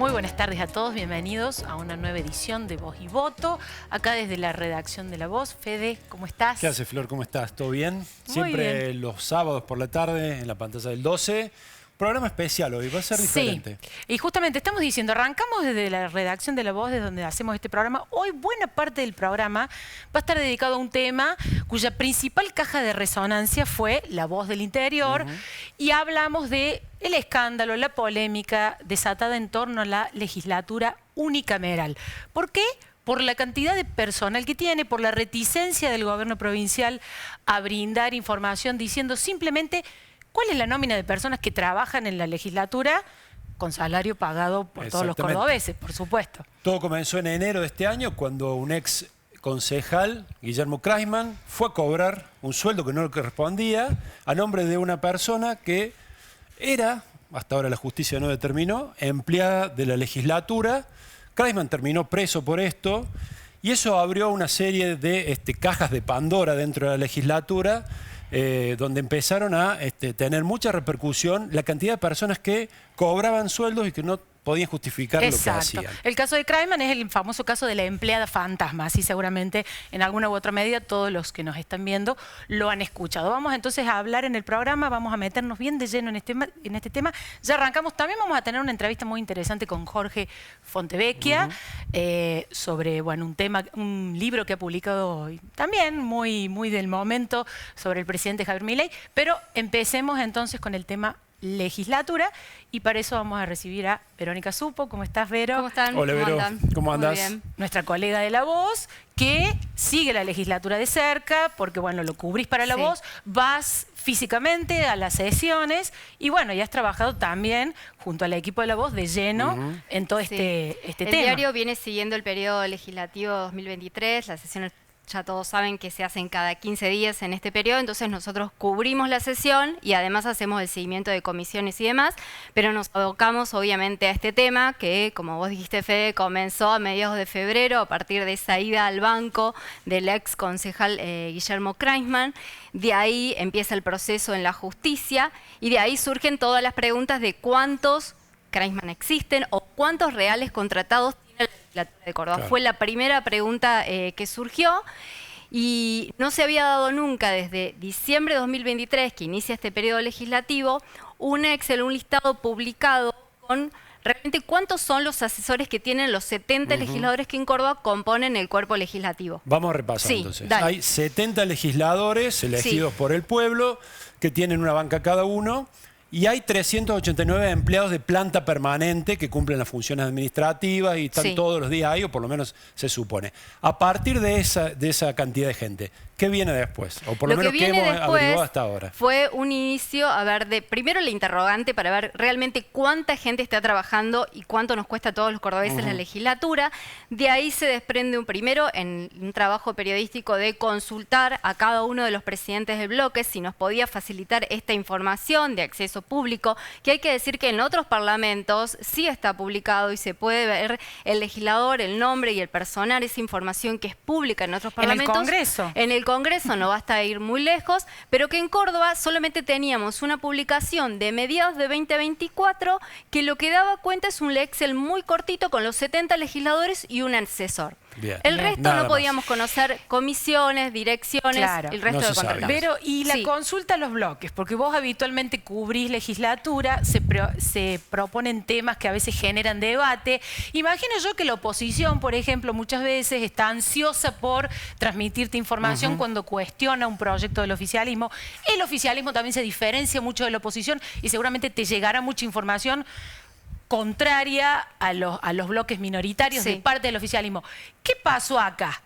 Muy buenas tardes a todos, bienvenidos a una nueva edición de Voz y Voto. Acá desde la redacción de La Voz. Fede, ¿cómo estás? ¿Qué haces, Flor? ¿Cómo estás? ¿Todo bien? Muy Siempre bien. los sábados por la tarde en la pantalla del 12. Programa especial hoy, va a ser diferente. Sí, y justamente estamos diciendo, arrancamos desde la redacción de La Voz, desde donde hacemos este programa. Hoy buena parte del programa va a estar dedicado a un tema cuya principal caja de resonancia fue La Voz del Interior, y hablamos de el escándalo, la polémica desatada en torno a la legislatura unicameral. ¿Por qué? Por la cantidad de personal que tiene, por la reticencia del gobierno provincial a brindar información diciendo simplemente cuál es la nómina de personas que trabajan en la legislatura con salario pagado por todos los cordobeses, por supuesto. Todo comenzó en enero de este año cuando un ex concejal, Guillermo Kreisman, fue a cobrar un sueldo que no le correspondía a nombre de una persona que era, hasta ahora la justicia no determinó, empleada de la legislatura. Kreisman terminó preso por esto y eso abrió una serie de cajas de Pandora dentro de la legislatura, donde empezaron a tener mucha repercusión la cantidad de personas que cobraban sueldos y que no podían justificar lo que hacían. El caso de Kreisman es el famoso caso de la empleada fantasma, así seguramente en alguna u otra medida todos los que nos están viendo lo han escuchado. Vamos entonces a hablar en el programa, vamos a meternos bien de lleno en este tema. Ya arrancamos, también vamos a tener una entrevista muy interesante con Jorge Fontevecchia sobre un libro que ha publicado hoy, también muy del momento, sobre el presidente Javier Milei, pero empecemos entonces con el tema legislatura, y para eso vamos a recibir a Verónica Supo. ¿Cómo estás, Vero? ¿Cómo están? Hola, Vero. ¿Cómo andás? Muy bien. Nuestra colega de La Voz, que sigue la legislatura de cerca, porque bueno, lo cubrís para La Voz, vas físicamente a las sesiones, y bueno, ya has trabajado también junto al equipo de La Voz de lleno en todo este tema. El diario viene siguiendo el periodo legislativo 2023, las sesiones ya todos saben que se hacen cada 15 días en este periodo, entonces nosotros cubrimos la sesión y además hacemos el seguimiento de comisiones y demás, pero nos abocamos obviamente a este tema que, como vos dijiste, Fede, comenzó a mediados de febrero a partir de esa ida al banco del ex concejal Guillermo Kreisman. De ahí empieza el proceso en la justicia y de ahí surgen todas las preguntas de cuántos Kreisman existen o cuántos reales contratados tiene la legislatura de Córdoba. Claro. Fue la primera pregunta que surgió y no se había dado nunca desde diciembre de 2023, que inicia este periodo legislativo, un Excel, un listado publicado con realmente cuántos son los asesores que tienen los 70 legisladores que en Córdoba componen el cuerpo legislativo. Vamos a repasar entonces. Dale. Hay 70 legisladores elegidos por el pueblo que tienen una banca cada uno. Y hay 389 empleados de planta permanente que cumplen las funciones administrativas y están todos los días ahí, o por lo menos se supone. A partir de esa cantidad de gente, ¿qué viene después? O por lo menos, ¿qué hemos averiguado hasta ahora? Fue un inicio, primero la interrogante para ver realmente cuánta gente está trabajando y cuánto nos cuesta a todos los cordobeses la legislatura. De ahí se desprende en un trabajo periodístico de consultar a cada uno de los presidentes del bloque si nos podía facilitar esta información de acceso público, que hay que decir que en otros parlamentos sí está publicado y se puede ver el legislador, el nombre y el personal, esa información que es pública en otros parlamentos. ¿En el Congreso? En el Congreso no basta ir muy lejos, pero que en Córdoba solamente teníamos una publicación de mediados de 2024 que lo que daba cuenta es un Excel muy cortito con los 70 legisladores y un asesor. El resto no podíamos conocer comisiones, direcciones, el resto de contratados. Pero, y la consulta a los bloques, porque vos habitualmente cubrís legislatura, se proponen temas que a veces generan debate. Imagino yo que la oposición, por ejemplo, muchas veces está ansiosa por transmitirte información cuando cuestiona un proyecto del oficialismo. El oficialismo también se diferencia mucho de la oposición y seguramente te llegará mucha información contraria a los bloques minoritarios de parte del oficialismo. ¿Qué pasó acá?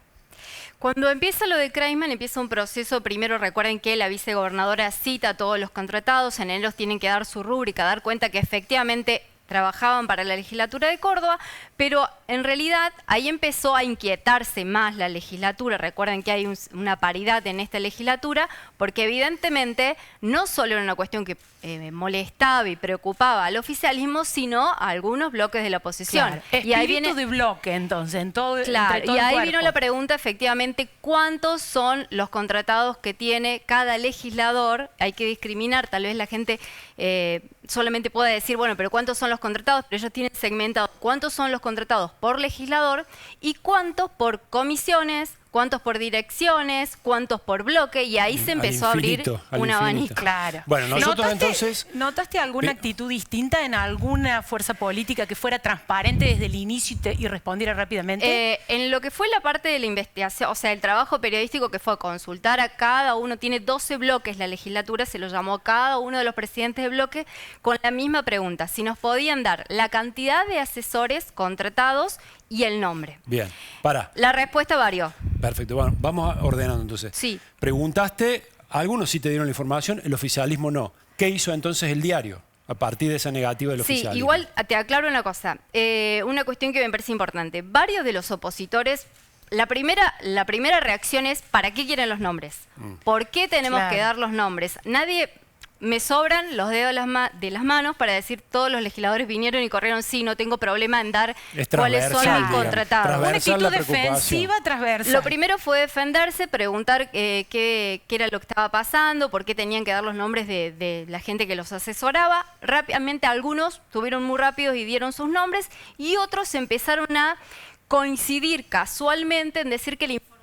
Cuando empieza lo de Kreisman, empieza un proceso. Primero recuerden que la vicegobernadora cita a todos los contratados, en ellos tienen que dar su rúbrica, dar cuenta que efectivamente trabajaban para la legislatura de Córdoba, pero en realidad ahí empezó a inquietarse más la legislatura. Recuerden que hay una paridad en esta legislatura, porque evidentemente no solo era una cuestión que molestaba y preocupaba al oficialismo, sino a algunos bloques de la oposición. Claro. Y ahí viene de bloque, entonces, en todo, claro, y ahí vino la pregunta, efectivamente, ¿cuántos son los contratados que tiene cada legislador? Hay que discriminar, tal vez la gente solamente pueda decir, bueno, pero ¿cuántos son los contratados? Pero ellos tienen segmentado cuántos son los contratados por legislador y cuántos por comisiones, cuántos por direcciones, cuántos por bloque, y ahí se empezó a abrir un abanico. Claro. Bueno, nosotros entonces... ¿Notaste alguna actitud distinta en alguna fuerza política que fuera transparente desde el inicio y respondiera rápidamente? En lo que fue la parte de la investigación, o sea, el trabajo periodístico que fue a consultar a cada uno, tiene 12 bloques la legislatura, se lo llamó a cada uno de los presidentes de bloque con la misma pregunta, si nos podían dar la cantidad de asesores contratados y el nombre. Bien, para. La respuesta varió. Perfecto, bueno, vamos ordenando entonces. Sí. Preguntaste, algunos sí te dieron la información, el oficialismo no. ¿Qué hizo entonces el diario a partir de esa negativa del oficialismo? Sí, igual te aclaro una cosa, una cuestión que me parece importante. Varios de los opositores, la primera reacción es, ¿para qué quieren los nombres? ¿Por qué tenemos que dar los nombres? Nadie... Me sobran los dedos de las manos para decir todos los legisladores vinieron y corrieron, sí, no tengo problema en dar cuáles son mis contratados. Una actitud defensiva transversal. Lo primero fue defenderse, preguntar qué era lo que estaba pasando, por qué tenían que dar los nombres de la gente que los asesoraba. Rápidamente algunos tuvieron muy rápidos y dieron sus nombres y otros empezaron a coincidir casualmente en decir que la información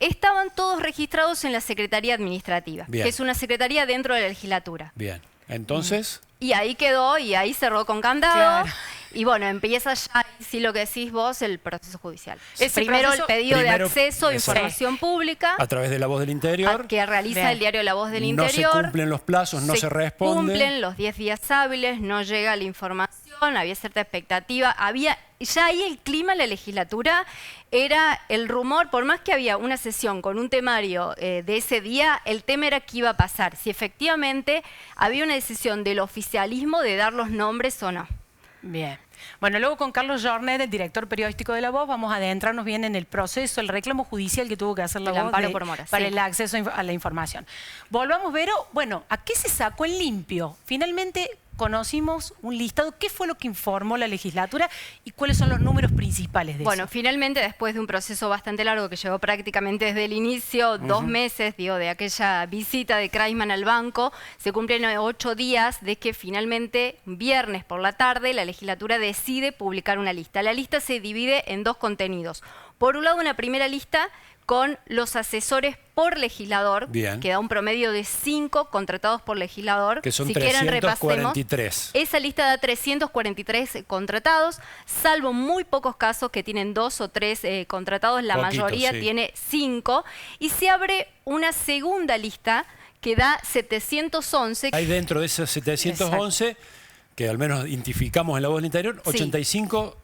estaban todos registrados en la Secretaría Administrativa, Bien. que es una secretaría dentro de la legislatura. Bien, entonces... Y ahí quedó, y ahí cerró con candado. Claro. Y bueno, empieza ya, si lo que decís vos, el proceso judicial. Primero el pedido de acceso a información pública. A través de La Voz del Interior. Que realiza el diario La Voz del Interior. No se cumplen los plazos, no se responde. Cumplen los 10 días hábiles, no llega la información, había cierta expectativa. Ya ahí el clima en la legislatura era el rumor, por más que había una sesión con un temario de ese día, el tema era qué iba a pasar, si efectivamente había una decisión del oficialismo de dar los nombres o no. Bien. Bueno, luego con Carlos Jornet, el director periodístico de La Voz, vamos a adentrarnos bien en el proceso, el reclamo judicial que tuvo que hacer La Voz para el acceso a la información. Volvamos, Vero, bueno, ¿a qué se sacó en limpio? Finalmente conocimos un listado. ¿Qué fue lo que informó la legislatura y cuáles son los números principales de eso? Bueno, finalmente, después de un proceso bastante largo que llevó prácticamente desde el inicio, 2 meses, de aquella visita de Kreisman al banco, se cumplen 8 días de que finalmente, viernes por la tarde, la legislatura decide publicar una lista. La lista se divide en 2 contenidos. Por un lado, una primera lista con los asesores por legislador, Bien. que da un promedio de 5 contratados por legislador. Que son si 343. Esa lista da 343 contratados, salvo muy pocos casos que tienen 2 o 3 contratados, la mayoría tiene 5. Y se abre una segunda lista que da 711. Hay dentro de esas 711... Exacto. Que al menos identificamos en La Voz del Interior, 85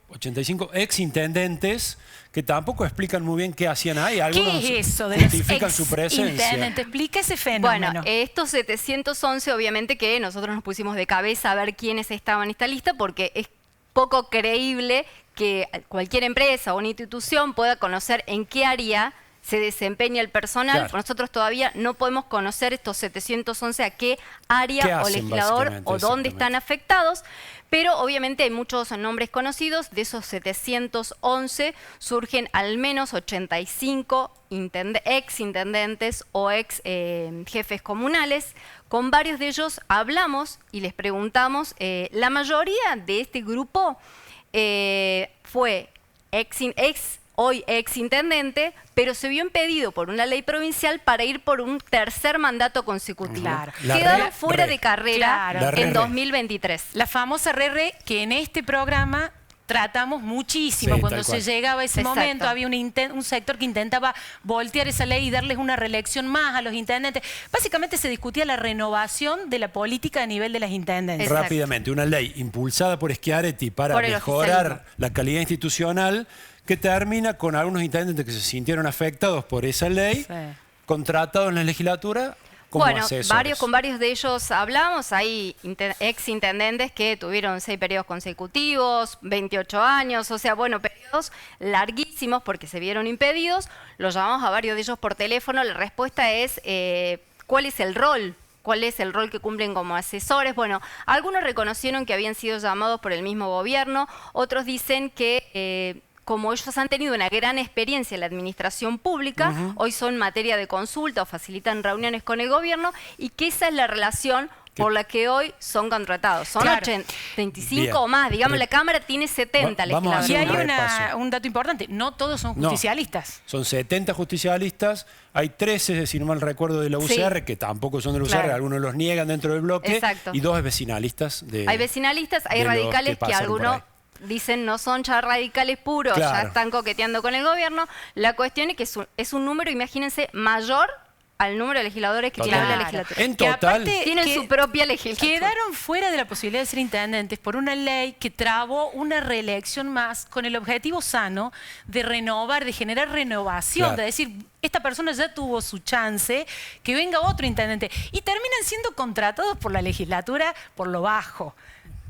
exintendentes que tampoco explican muy bien qué hacían ahí. Algunos ¿qué es eso de justifican su presencia? Explica ese fenómeno. Bueno, estos 711 obviamente que nosotros nos pusimos de cabeza a ver quiénes estaban en esta lista porque es poco creíble que cualquier empresa o una institución pueda conocer en qué área se desempeña el personal. Claro. Nosotros todavía no podemos conocer estos 711 a qué área o legislador o dónde están afectados, pero obviamente hay muchos nombres conocidos. De esos 711 surgen al menos 85 ex-intendentes o ex-jefes comunales. Con varios de ellos hablamos y les preguntamos. La mayoría de este grupo fue hoy ex-intendente, pero se vio impedido por una ley provincial para ir por un tercer mandato consecutivo. Claro. Quedaron fuera de carrera en 2023. La famosa RR que en este programa tratamos muchísimo. Sí, cuando se llegaba a ese momento había un sector que intentaba voltear esa ley y darles una reelección más a los intendentes. Básicamente se discutía la renovación de la política a nivel de las intendencias. Rápidamente, una ley impulsada por Schiaretti para mejorar la calidad institucional que termina con algunos intendentes que se sintieron afectados por esa ley, contratados en la legislatura como asesores. Con varios de ellos hablamos. Hay ex-intendentes que tuvieron 6 periodos consecutivos, 28 años, o sea, bueno, periodos larguísimos porque se vieron impedidos. Los llamamos a varios de ellos por teléfono. La respuesta es, ¿cuál es el rol? ¿Cuál es el rol que cumplen como asesores? Bueno, algunos reconocieron que habían sido llamados por el mismo gobierno, otros dicen que como ellos han tenido una gran experiencia en la administración pública, hoy son materia de consulta o facilitan reuniones con el gobierno y que esa es la relación por la que hoy son contratados. Son Claro. 85 Bien. o más. Digamos, Re- la Cámara tiene 70 Vamos a Y hacer legisladores. hay un repaso. un dato importante, no todos son No. justicialistas. Son 70 justicialistas, hay 13, si no mal recuerdo, de la UCR, Sí. que tampoco son de la UCR, Claro. algunos los niegan dentro del bloque, Exacto. y 2 vecinalistas. Hay vecinalistas, hay de los radicales que pasan por algunos ahí. dicen no son ya radicales puros, ya Claro. están coqueteando con el gobierno. La cuestión es que es un número, imagínense, mayor al número de legisladores que tiene la Claro. legislatura. En Que total, aparte- Tienen que su propia legislatura. Quedaron fuera de la posibilidad de ser intendentes por una ley que trabó una reelección más con el objetivo sano de renovar, de generar renovación, Claro. de decir, esta persona ya tuvo su chance, que venga otro intendente. Y terminan siendo contratados por la legislatura por lo bajo.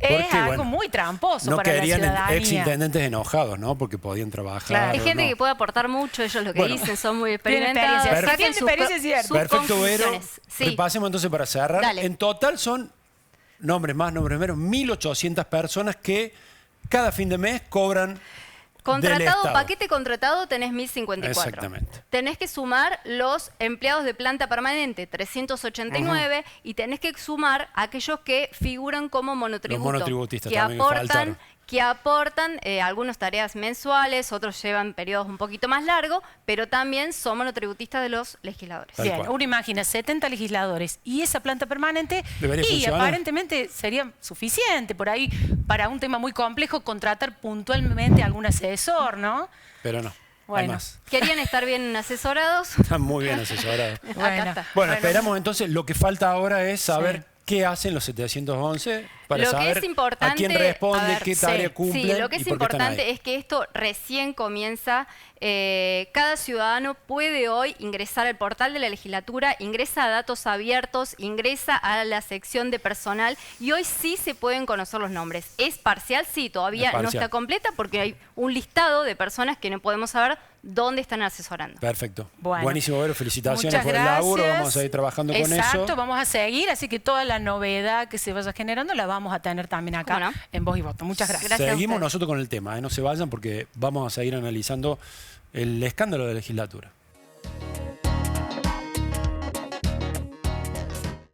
Es Porque, algo bueno, muy tramposo no para la querían ciudadanía. ex-intendentes enojados, ¿no? Porque podían trabajar. Claro. Hay gente no. que puede aportar mucho, ellos lo que Bueno. dicen son muy Tienen experimentados. experiencia. Saquen Tienen experiencia, es cierto. sus Perfecto, Vero. conclusiones. Sí. Repasemos entonces para cerrar. Dale. En total son, nombres más, nombres menos, 1.800 personas que cada fin de mes cobran del Contratado, Estado. paquete contratado tenés 1054. Exactamente. Tenés que sumar los empleados de planta permanente, 389, y tenés que sumar aquellos que figuran como monotributo. Los monotributistas que también que faltaron. aportan algunas tareas mensuales, otros llevan periodos un poquito más largos, pero también son monotributistas de los legisladores. Tal Bien, cual. uno imagina 70 legisladores y esa planta permanente, Debería y funcionar. aparentemente sería suficiente por ahí para un tema muy complejo contratar puntualmente a algún asesor, ¿no? Pero no, hay Bueno. más. ¿Querían estar bien asesorados? Están muy bien asesorados. Acá está. Bueno, esperamos entonces, lo que falta ahora es saber Sí. qué hacen los 711 para Lo que saber es importante, a quién responde, a ver, qué tarea sí, cumplen Sí, lo que y es por qué están importante ahí. es que esto recién comienza. Cada ciudadano puede hoy ingresar al portal de la legislatura, ingresa a datos abiertos, ingresa a la sección de personal y hoy sí se pueden conocer los nombres. ¿Es parcial? Sí, todavía Es no parcial. está completa porque hay un listado de personas que no podemos saber dónde están asesorando. Perfecto. Bueno. Buenísimo, Vero. Felicitaciones Muchas por el gracias. laburo. Vamos a seguir trabajando con eso. Exacto, vamos a seguir, así que toda la novedad que se vaya generando la vamos a tener también acá ¿Cómo no? en Voz y Voto. Muchas gracias. Gracias a Seguimos ustedes. nosotros con el tema, no se vayan porque vamos a seguir analizando el escándalo de la legislatura.